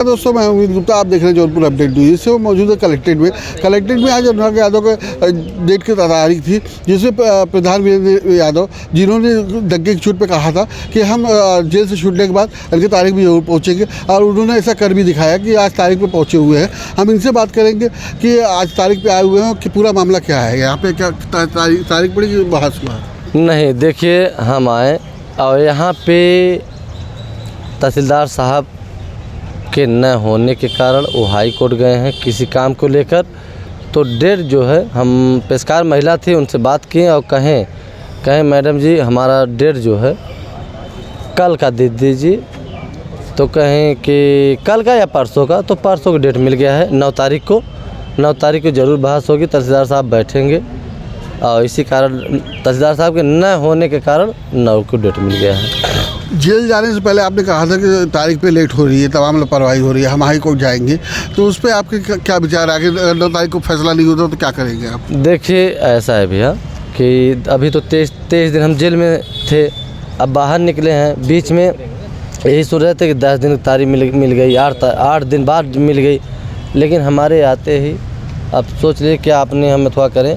दोस्तों, मैं उम्मीद गुप्ता, आप देख रहे हैं जौनपुर अपडेट न्यूज़। इससे वो मौजूद है कलेक्ट्रेट में आज अनुराग यादव के डेट की तारीख थी, जिसमें प्रधान वीरेंद्र यादव, जिन्होंने दंगे की छूट पे कहा था कि हम जेल से छूटने के बाद उनकी तारीख भी जरूर पहुँचेंगे, और उन्होंने ऐसा कर भी दिखाया कि आज तारीख पे पहुँचे हुए हैं। हम इनसे बात करेंगे कि आज तारीख पे आए हुए हैं कि पूरा मामला क्या है, यहाँ पे क्या तारीख पड़ी कि बहस हुआ है। नहीं, देखिए, हम आए और यहाँ पे तहसीलदार साहब के न होने के कारण वो हाई कोर्ट गए हैं किसी काम को लेकर। तो डेट जो है, हम पेशकार महिला थी, उनसे बात किए और कहें मैडम जी, हमारा डेट जो है कल का दे दीजिए। तो कहें कि कल का या परसों का, तो परसों का डेट मिल गया है 9 तारीख को। 9 तारीख को ज़रूर बहस होगी, तहसीलदार साहब बैठेंगे और इसी कारण तहसीलदार साहब के न होने के कारण 9 को डेट मिल गया है। जेल जाने से पहले आपने कहा था कि तारीख पे लेट हो रही है, तमाम लापरवाही हो रही है, हम हाई कोर्ट जाएंगे, तो उस पर आपके क्या विचार है? आगे 9 तारीख को फैसला नहीं होता तो क्या करेंगे आप? देखिए, ऐसा है भैया कि अभी तो 23 दिन हम जेल में थे, अब बाहर निकले हैं। बीच में यही सोच रहे थे कि 10 दिन की तारीख मिल गई, 8 दिन बाद मिल गई, लेकिन हमारे आते ही अब सोच लिए कि आपने हम अथवा करें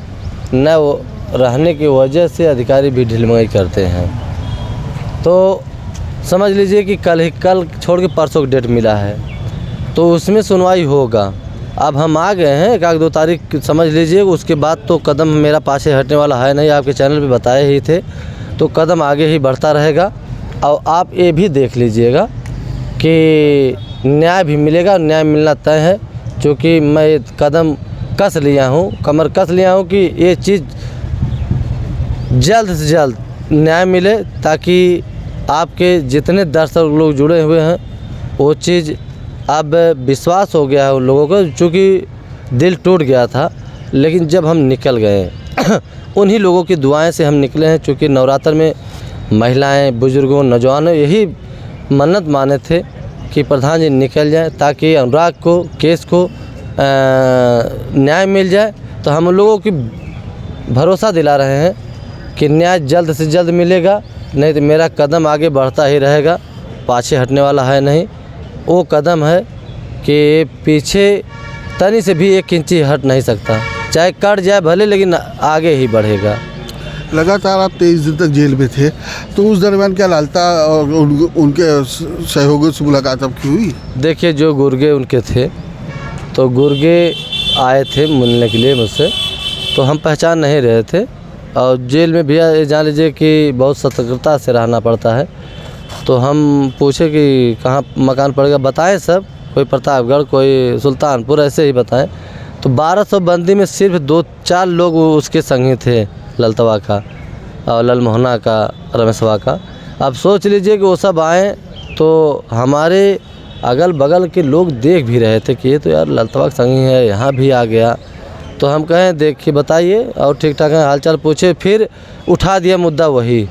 न, वो रहने की वजह से अधिकारी भी ढिलमई करते हैं। तो समझ लीजिए कि कल छोड़ के परसों की डेट मिला है, तो उसमें सुनवाई होगा। अब हम आ गए हैं 1-2 तारीख, समझ लीजिए, उसके बाद तो कदम मेरा पाछे हटने वाला है नहीं। आपके चैनल पे बताए ही थे, तो कदम आगे ही बढ़ता रहेगा। और आप ये भी देख लीजिएगा कि न्याय भी मिलेगा, न्याय मिलना तय है, क्योंकि मैं कदम कस लिया हूँ, कमर कस लिया हूँ कि ये चीज़ जल्द से जल्द न्याय मिले, ताकि आपके जितने दर्शक लोग जुड़े हुए हैं वो चीज़ अब विश्वास हो गया है उन लोगों को, चूँकि दिल टूट गया था। लेकिन जब हम निकल गए उन्हीं लोगों की दुआएं से हम निकले हैं, चूँकि नवरात्र में महिलाएं, बुजुर्गों, नौजवानों यही मन्नत माने थे कि प्रधान जी निकल जाए, ताकि अनुराग को, केस को न्याय मिल जाए। तो हम लोगों की भरोसा दिला रहे हैं कि न्याय जल्द से जल्द मिलेगा, नहीं तो मेरा कदम आगे बढ़ता ही रहेगा, पाछे हटने वाला है नहीं। वो कदम है कि पीछे तनी से भी 1 इंची हट नहीं सकता, चाहे कट जाए भले, लेकिन आगे ही बढ़ेगा। लगातार आप 23 दिन तक जेल में थे, तो उस दरमियान क्या लालता और उनके सहयोगियों से मुलाकात आपकी हुई? देखिए, जो गुर्गे उनके थे, तो गुर्गे आए थे मिलने के लिए मुझसे, तो हम पहचान नहीं रहे थे। और जेल में भैया ये जान लीजिए कि बहुत सतर्कता से रहना पड़ता है। तो हम पूछे कि कहाँ मकान पड़ेगा, बताएं सब, कोई प्रतापगढ़, कोई सुल्तानपुर, ऐसे ही बताएं। तो 1200 बंदी में सिर्फ 2-4 लोग उसके संगी थे, ललतवा का और ललमोहना का, रमेशवा का। अब सोच लीजिए कि वो सब आए, तो हमारे अगल बगल के लोग देख भी रहे थे कि ये तो यार ललतवा का संगी है, यहाँ भी आ गया। तो हम कहें देखिए, बताइए, और ठीक ठाक है, हालचाल पूछे, फिर उठा दिया मुद्दा वही।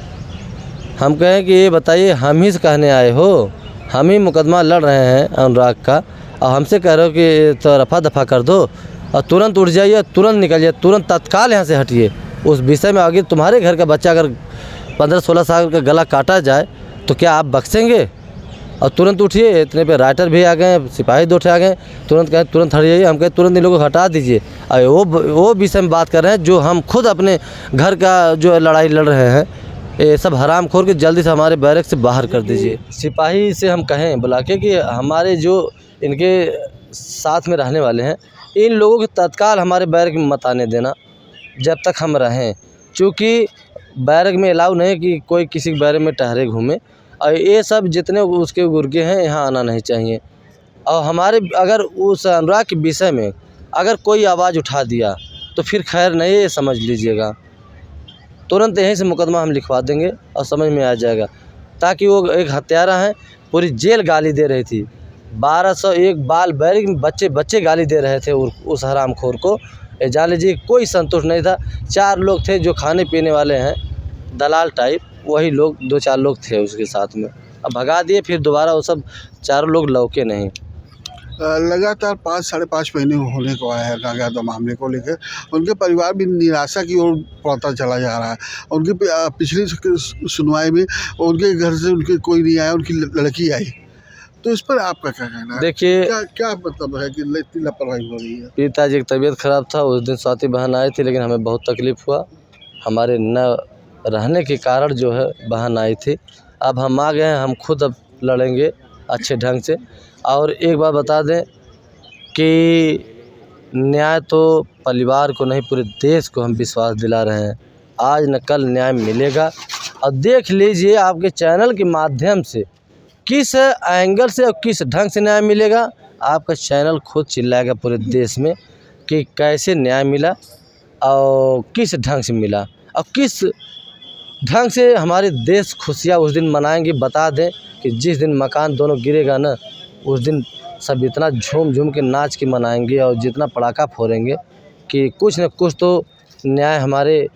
हम कहें कि ये बताइए, हम ही से कहने आए हो, हम ही मुकदमा लड़ रहे हैं अनुराग का, और हमसे कह रहे हो कि तो रफा दफा कर दो और तुरंत उठ जाइए, तुरंत निकल जाइए, तुरंत तत्काल यहाँ से हटिए। उस विषय में आगे तुम्हारे घर का बच्चा अगर 15-16 साल का गला काटा जाए तो क्या आप बख्शेंगे? और तुरंत उठिए। इतने पे राइटर भी आ गए, सिपाही 2 आ गए, तुरंत कहें तुरंत हट जाइए। हम कहें तुरंत इन लोगों को हटा दीजिए। और वो विषय में बात कर रहे हैं जो हम खुद अपने घर का जो लड़ाई लड़ रहे हैं। ये सब हरामखोर के जल्दी से हमारे बैरक से बाहर कर दीजिए। सिपाही से हम कहें बुला के कि हमारे जो इनके साथ में रहने वाले हैं, इन लोगों के तत्काल हमारे बैरक में मत आने देना जब तक हम रहें, क्योंकि बैरक में अलाउ नहीं कि कोई किसी बैरक में ठहरे घूमे। और ये सब जितने उसके गुर्गे हैं यहाँ आना नहीं चाहिए। और हमारे अगर उस अनुराग के विषय में अगर कोई आवाज़ उठा दिया तो फिर खैर नहीं, ये समझ लीजिएगा। तुरंत यहीं से मुकदमा हम लिखवा देंगे और समझ में आ जाएगा, ताकि वो एक हत्यारा हैं। पूरी जेल गाली दे रही थी, 1201 बाल बैरिक में बच्चे गाली दे रहे थे उस हरामखोर को। जान लीजिए कोई संतुष्ट नहीं था। 4 लोग थे जो खाने पीने वाले हैं, दलाल टाइप, वही लोग 2-4 लोग थे उसके साथ में। अब भगा दिए, फिर दोबारा वो सब 4 लोग लौके नहीं। लगातार 5-5.5 महीने होने को आया है अनुराग यादव मामले को लेकर। उनके परिवार भी निराशा की ओर बढ़ता चला जा रहा है। उनकी पिछली सुनवाई में उनके घर से उनके कोई नहीं आया, उनकी लड़की आई, तो इस पर आपका क्या कहना है? देखिए, क्या क्या मतलब है कि इतनी लापरवाही हो रही है? पिताजी की तबीयत ख़राब था, उस दिन स्वाति बहन आई थी, लेकिन हमें बहुत तकलीफ़ हुआ। हमारे न रहने के कारण जो है बहन आई थी। अब हम आ गए हैं, हम खुद अब लड़ेंगे अच्छे ढंग से। और एक बात बता दें कि न्याय तो परिवार को नहीं, पूरे देश को हम विश्वास दिला रहे हैं, आज न कल न्याय मिलेगा। और देख लीजिए आपके चैनल के माध्यम से किस एंगल से और किस ढंग से न्याय मिलेगा। आपका चैनल खुद चिल्लाएगा पूरे देश में कि कैसे न्याय मिला और किस ढंग से मिला और किस ढंग से हमारे देश खुशियाँ उस दिन मनाएंगे। बता दें कि जिस दिन मकान दोनों गिरेगा ना, उस दिन सब इतना झूम झूम के नाच के मनाएंगे और जितना पटाखा फोड़ेंगे कि कुछ न कुछ तो न्याय हमारे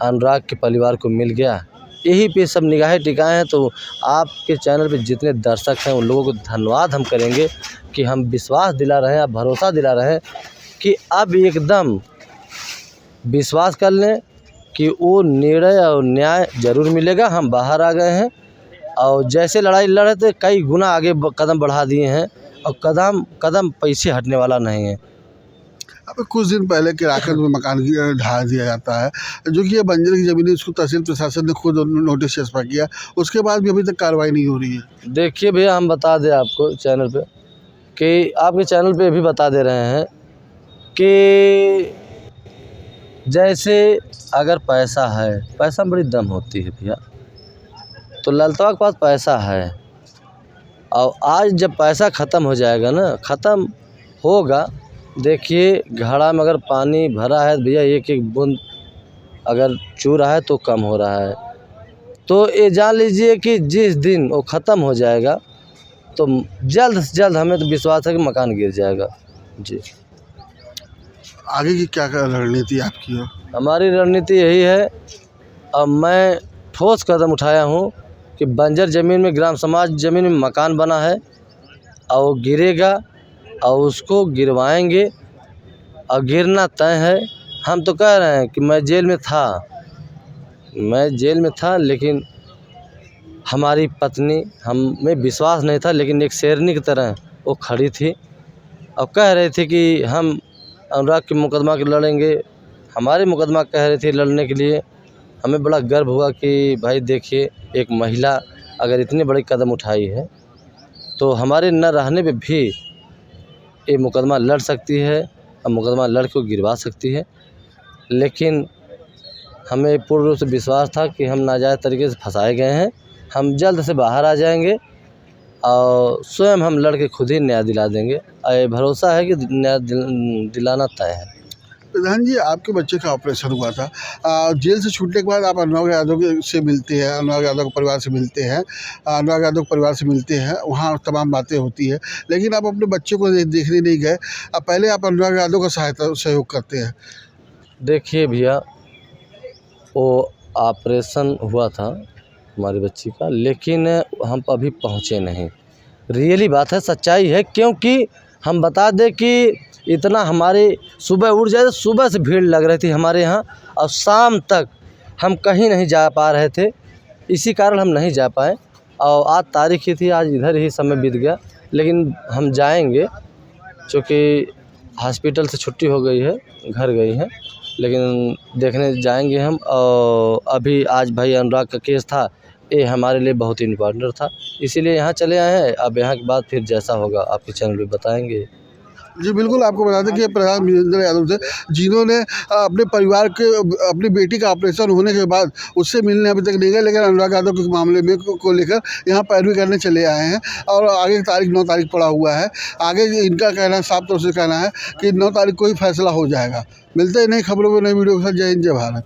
अनुराग के परिवार को मिल गया। यही पे सब निगाहें टिकाए हैं। तो आपके चैनल पे जितने दर्शक हैं उन लोगों को धन्यवाद हम करेंगे कि हम विश्वास दिला रहे हैं, आप भरोसा दिला रहे हैं कि अब एकदम विश्वास कर लें कि वो निर्णय और न्याय ज़रूर मिलेगा। हम बाहर आ गए हैं और जैसे लड़ाई लड़ रहे थे कई गुना आगे कदम बढ़ा दिए हैं और कदम कदम पीछे हटने वाला नहीं है। अब कुछ दिन पहले केराकत में मकान ढा दिया जाता है, जो कि ये बंजर की ज़मीन है, उसको तहसील प्रशासन ने खुद नोटिस चस्पा किया, उसके बाद भी अभी तक कार्रवाई नहीं हो रही है। देखिए भैया, हम बता दें आपको चैनल पे कि आपके चैनल पे भी बता दे रहे हैं कि जैसे अगर पैसा है, पैसा में बड़ी दम होती है भैया। तो ललितवा के पास पैसा है और आज जब पैसा ख़त्म हो जाएगा ना, ख़त्म होगा, देखिए घड़ा में अगर पानी भरा है भैया, एक एक बूंद अगर चू रहा है तो कम हो रहा है। तो ये जान लीजिए कि जिस दिन वो ख़त्म हो जाएगा तो जल्द से जल्द हमें तो विश्वास है कि मकान गिर जाएगा जी। आगे की क्या रणनीति आपकी है? हमारी रणनीति यही है, अब मैं ठोस कदम उठाया हूँ कि बंजर ज़मीन में, ग्राम समाज ज़मीन में मकान बना है और वो गिरेगा और उसको गिरवाएंगे और गिरना तय है। हम तो कह रहे हैं कि मैं जेल में था, लेकिन हमारी पत्नी, हमें विश्वास नहीं था, लेकिन एक शेरनी की तरह वो खड़ी थी और कह रही थी कि हम अनुराग के मुकदमा के लड़ेंगे। हमारे मुकदमा कह रही थी लड़ने के लिए। हमें बड़ा गर्व हुआ कि भाई देखिए, एक महिला अगर इतनी बड़ी कदम उठाई है तो हमारे न रहने पे भी ये मुकदमा लड़ सकती है और मुकदमा लड़ के गिरवा सकती है। लेकिन हमें पूर्ण रूप से विश्वास था कि हम नाजायज़ तरीके से फंसाए गए हैं, हम जल्द से बाहर आ जाएंगे और स्वयं हम लड़ के खुद ही न्याय दिला देंगे। और ये भरोसा है कि न्याय दिलाना तय है। प्रधान जी, आपके बच्चे का ऑपरेशन हुआ था, जेल से छूटने के बाद आप अनुराग यादव से मिलते हैं, अनुराग यादव के परिवार से मिलते हैं, अनुराग यादव के परिवार से मिलते हैं, वहाँ तमाम बातें होती है, लेकिन आप अपने बच्चे को देखने नहीं गए। पहले आप अनुराग यादव का सहयोग करते हैं। देखिए भैया, वो ऑपरेशन हुआ था हमारी बच्ची का, लेकिन हम अभी पहुँचे नहीं। रियली बात है, सच्चाई है, क्योंकि हम बता दें कि इतना हमारे सुबह उठ जाए तो सुबह से भीड़ लग रही थी हमारे यहाँ और शाम तक हम कहीं नहीं जा पा रहे थे। इसी कारण हम नहीं जा पाए और आज तारीख ही थी, आज इधर ही समय बीत गया। लेकिन हम जाएंगे, चूँकि हॉस्पिटल से छुट्टी हो गई है, घर गई हैं, लेकिन देखने जाएंगे हम। और अभी आज भाई अनुराग का केस था, ये हमारे लिए बहुत ही इम्पोर्टेंट था, इसीलिए यहाँ चले आए हैं। अब यहाँ के बाद फिर जैसा होगा आपके चैनल पे बताएंगे। जी बिल्कुल, आपको बता दें कि प्रधान वीरेंद्र यादव थे, जिन्होंने अपने परिवार के, अपनी बेटी का ऑपरेशन होने के बाद उससे मिलने अभी तक नहीं गए, लेकिन अनुराग यादव के मामले में को लेकर यहाँ पैरवी करने चले आए हैं। और आगे की तारीख 9 तारीख पड़ा हुआ है। आगे इनका कहना है, साफ तौर से कहना है कि 9 तारीख को ही फैसला हो जाएगा। मिलते हैं नई खबरों में, नई वीडियो के साथ। जय हिंद, जय भारत।